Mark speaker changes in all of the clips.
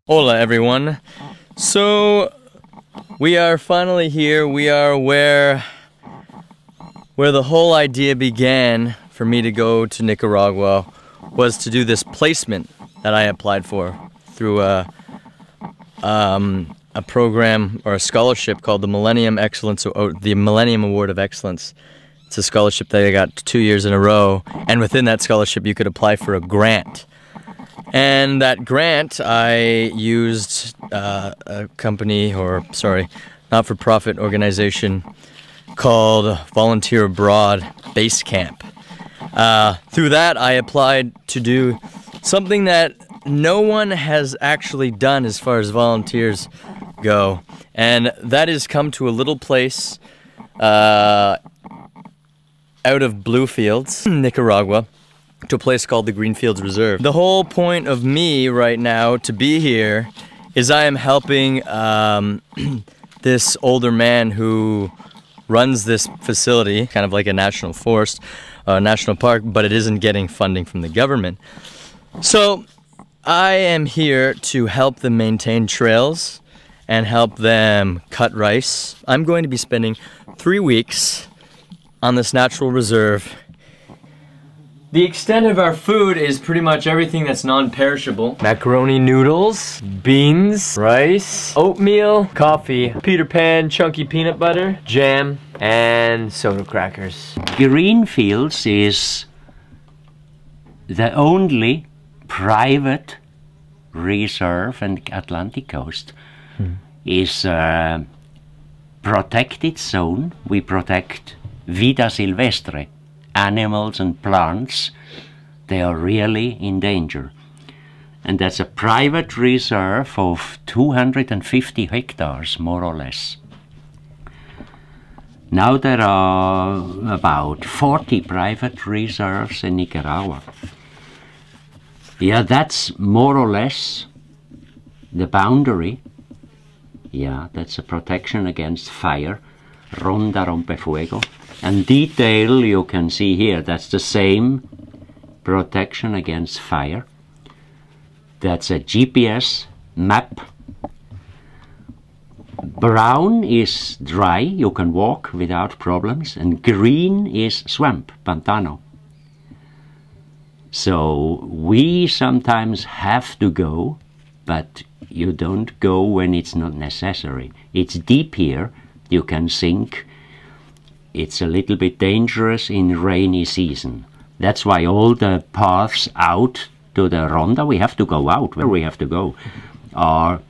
Speaker 1: Hola everyone. So we are finally here. We are where the whole idea began for me to go to Nicaragua, was to do this placement that I applied for through a program or a scholarship called the Millennium Award of Excellence. It's a scholarship that I got 2 years in a row, and within that scholarship you could apply for a grant. And that grant, I used a company, or sorry, not-for-profit organization called Volunteer Abroad Base Camp. Through that, I applied to do something that no one has actually done as far as volunteers go, and that is come to a little place out of Bluefields, Nicaragua, to a place called the Greenfields Reserve. The whole point of me right now to be here is I am helping this older man who runs this facility, kind of like a national forest, national park, but it isn't getting funding from the government. So I am here to help them maintain trails and help them cut rice. I'm going to be spending 3 weeks on this natural reserve. The extent of our food is pretty much everything that's non-perishable. Macaroni noodles, beans, rice, oatmeal, coffee, Peter Pan chunky peanut butter, jam, and soda crackers.
Speaker 2: Greenfields is the only private reserve in the Atlantic coast. Is a protected zone. We protect vida silvestre. Animals and plants, they are really in danger. And that's a private reserve of 250 hectares, more or less. Now there are about 40 private reserves in Nicaragua. Yeah, that's more or less the boundary. Yeah, that's a protection against fire. Ronda Rompefuego. And detail you can see here, that's the same protection against fire. That's a GPS map. Brown is dry, you can walk without problems, and green is swamp, pantano. So we sometimes have to go, but you don't go when it's not necessary. It's deep here, you can sink. It's a little bit dangerous in rainy season. That's why all the paths out to the Ronda, we have to go out, where we have to go, are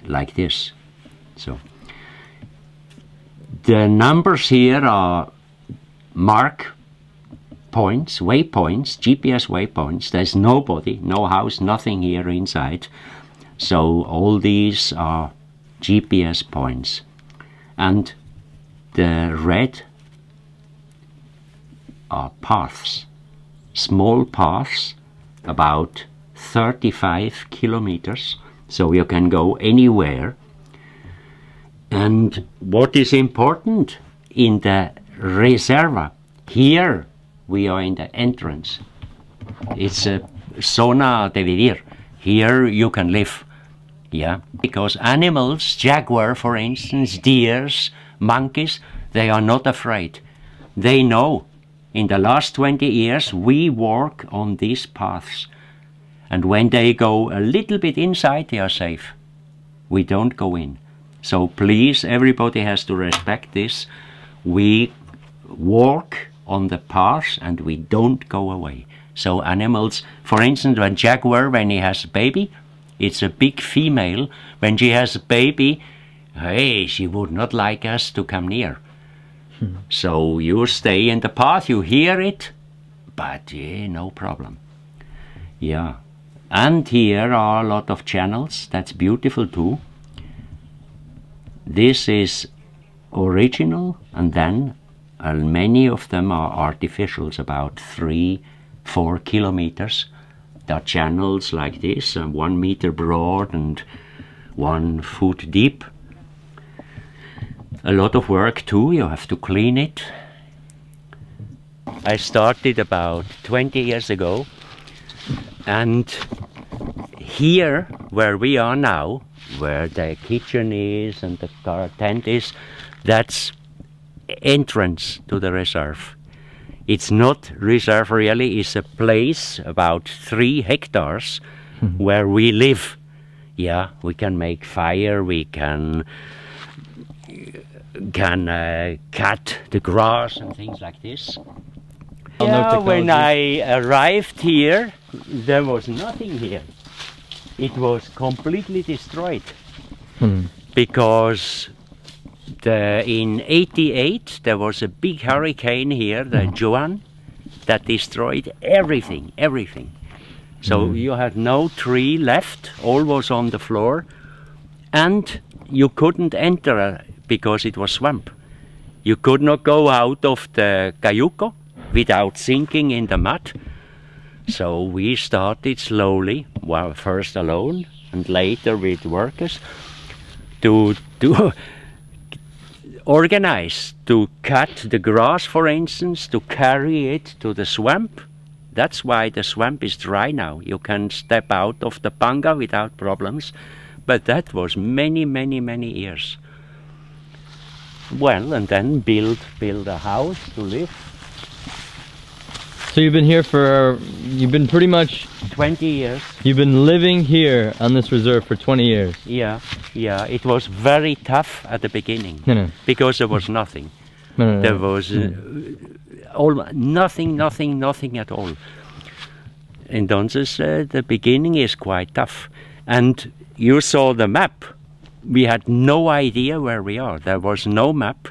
Speaker 2: like this. So the numbers here are mark points, waypoints, GPS waypoints. There's nobody, no house, nothing here inside. So all these are GPS points. And the red are paths, small paths, about 35 kilometers, so you can go anywhere. And what is important in the reserva, here we are in the entrance. It's a zona de vivir. Here you can live, yeah, because animals, jaguar for instance, deers, monkeys, they are not afraid. They know. In the last 20 years we work on these paths, and when they go a little bit inside they are safe. We don't go in. So please, everybody has to respect this. We walk on the paths and we don't go away. So animals, for instance, when jaguar, when he has a baby, it's a big female. When she has a baby, hey, she would not like us to come near. So you stay in the path, you hear it, but yeah, no problem. Yeah, and here are a lot of channels, that's beautiful too. This is original, and then many of them are artificials, about 3-4 kilometers. There are channels like this, 1 meter broad and 1 foot deep. A lot of work too, you have to clean it. I started about 20 years ago, and here, where we are now, where the kitchen is and the car tent is, that's entrance to the reserve. It's not reserve really, it's a place about 3 hectares where we live. Yeah, we can make fire, we can cut the grass and things like this. Yeah, when I arrived here, there was nothing here. It was completely destroyed because in '88 there was a big hurricane here, the Joan, that destroyed everything. So you had no tree left, all was on the floor, and you couldn't enter because it was swamp. You could not go out of the cayuco without sinking in the mud. So we started slowly, well, first alone and later with workers, to organize, to cut the grass, for instance, to carry it to the swamp. That's why the swamp is dry now. You can step out of the panga without problems. But that was many years. Well, and then build a house to live.
Speaker 1: So you've been here for, you've been pretty much
Speaker 2: 20 years.
Speaker 1: You've been living here on this reserve for 20 years.
Speaker 2: Yeah, it was very tough at the beginning. Because there was nothing. There was nothing at all. Entonces, the beginning is quite tough. And you saw the map. We had no idea where we are. There was no map.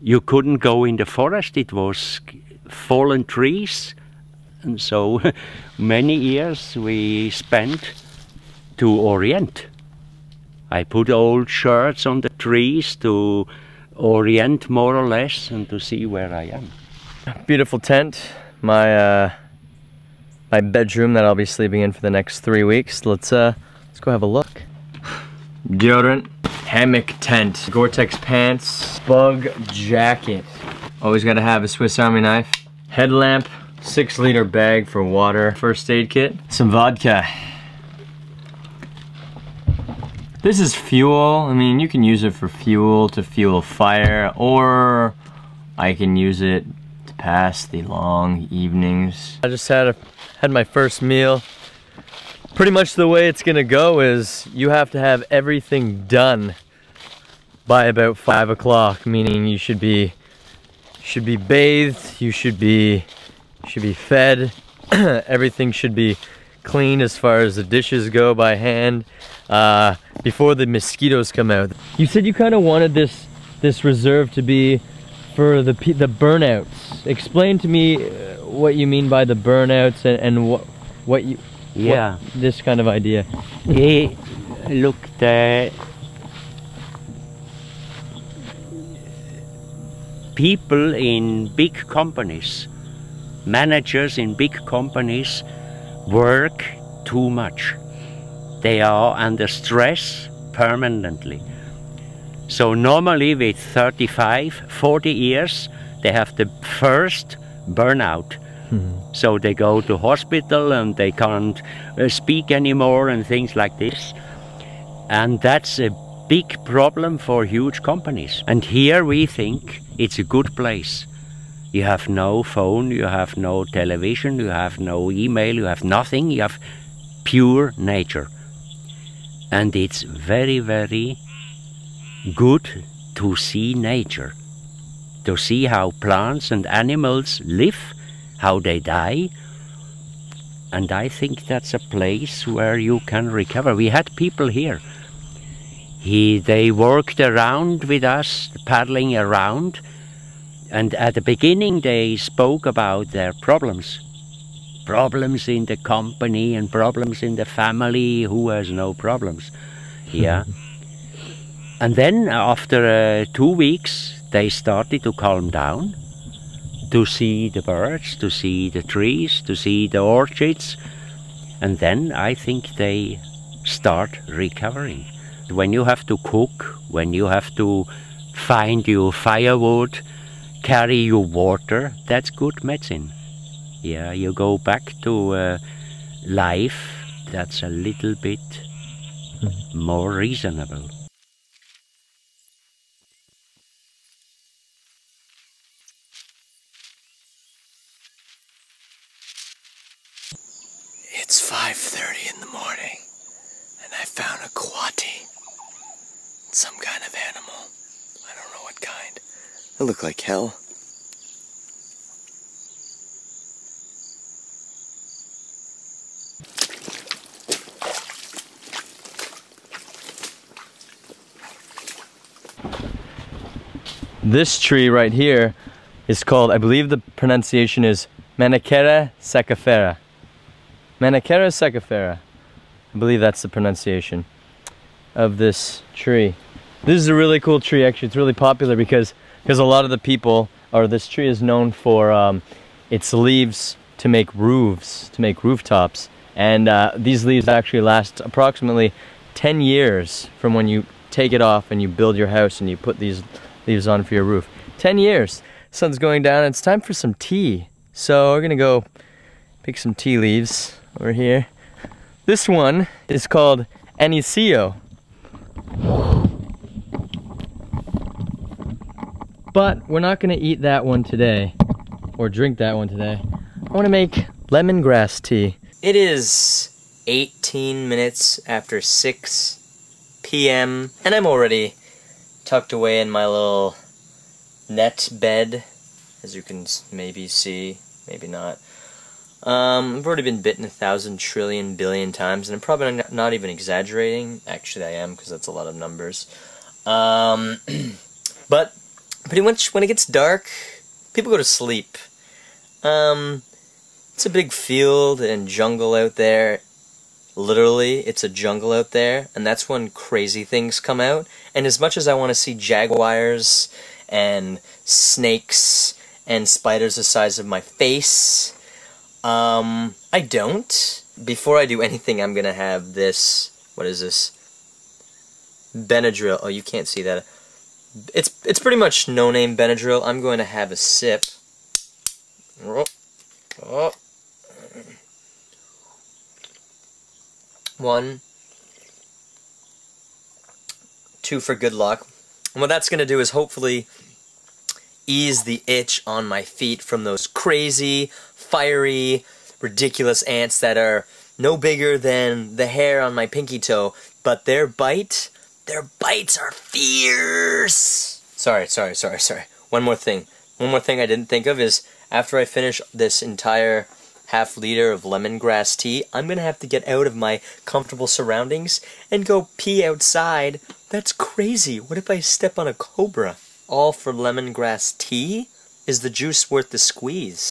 Speaker 2: You couldn't go in the forest. It was fallen trees, and so many years we spent to orient. I put old shirts on the trees to orient more or less and to see where I am.
Speaker 1: Beautiful tent, my my bedroom that I'll be sleeping in for the next 3 weeks. Let's go have a look. Deodorant, hammock tent, Gore-Tex pants, bug jacket. Always gotta have a Swiss Army knife. Headlamp, 6-liter bag for water. First aid kit, some vodka. This is fuel. I mean, you can use it for fuel, to fuel fire, or I can use it to pass the long evenings. I just had my first meal. Pretty much the way it's gonna go is you have to have everything done by about 5 o'clock, meaning you should be bathed, you should be fed, everything should be clean as far as the dishes go by hand before the mosquitoes come out. You said you kind of wanted this reserve to be for the burnouts. Explain to me what you mean by the burnouts and what this kind of idea.
Speaker 2: Look, people in big companies, managers in big companies work too much. They are under stress permanently. So normally with 35, 40 years, they have the first burnout. So they go to hospital and they can't speak anymore and things like this. And that's a big problem for huge companies. And here we think it's a good place. You have no phone, you have no television, you have no email, you have nothing, you have pure nature. And it's very good to see nature, to see how plants and animals live, how they die. And I think that's a place where you can recover. We had people here. They worked around with us, paddling around, and at the beginning they spoke about their problems. Problems in the company and problems in the family. Who has no problems? Yeah. And then after 2 weeks they started to calm down, to see the birds, to see the trees, to see the orchids, and then I think they start recovering. When you have to cook, when you have to find your firewood, carry your water, that's good medicine. Yeah, you go back to life that's a little bit more reasonable.
Speaker 1: It's 5:30 in the morning, and I found a quati. Some kind of animal. I don't know what kind. They look like hell. This tree right here is called, I believe the pronunciation is Manicara secifera. Manicara secifera. I believe that's the pronunciation of this tree. This is a really cool tree, actually. It's really popular because a lot of the people, or this tree is known for its leaves to make roofs, to make rooftops. And these leaves actually last approximately 10 years from when you take it off and you build your house and you put these leaves on for your roof. 10 years. Sun's going down. It's time for some tea. So we're gonna go pick some tea leaves over here. This one is called Anicio. But we're not gonna eat that one today, or drink that one today. I wanna make lemongrass tea. It is 18 minutes after 6 p.m. and I'm already tucked away in my little net bed, as you can maybe see, maybe not. I've already been bitten 1,000 trillion billion times, and I'm probably not even exaggerating. Actually, I am, because that's a lot of numbers. But pretty much when it gets dark, people go to sleep. It's a big field and jungle out there. Literally, it's a jungle out there, and that's when crazy things come out. And as much as I want to see jaguars and snakes and spiders the size of my face, I don't. Before I do anything, I'm gonna have this. What is this? Benadryl. Oh, you can't see that. It's pretty much no-name Benadryl. I'm going to have a sip. Oh. 1, 2 for good luck. And what that's going to do is hopefully ease the itch on my feet from those crazy, fiery, ridiculous ants that are no bigger than the hair on my pinky toe, but their bites are fierce. Sorry. One more thing I didn't think of is after I finish this entire half liter of lemongrass tea, I'm gonna have to get out of my comfortable surroundings and go pee outside. That's crazy. What if I step on a cobra? All for lemongrass tea? Is the juice worth the squeeze?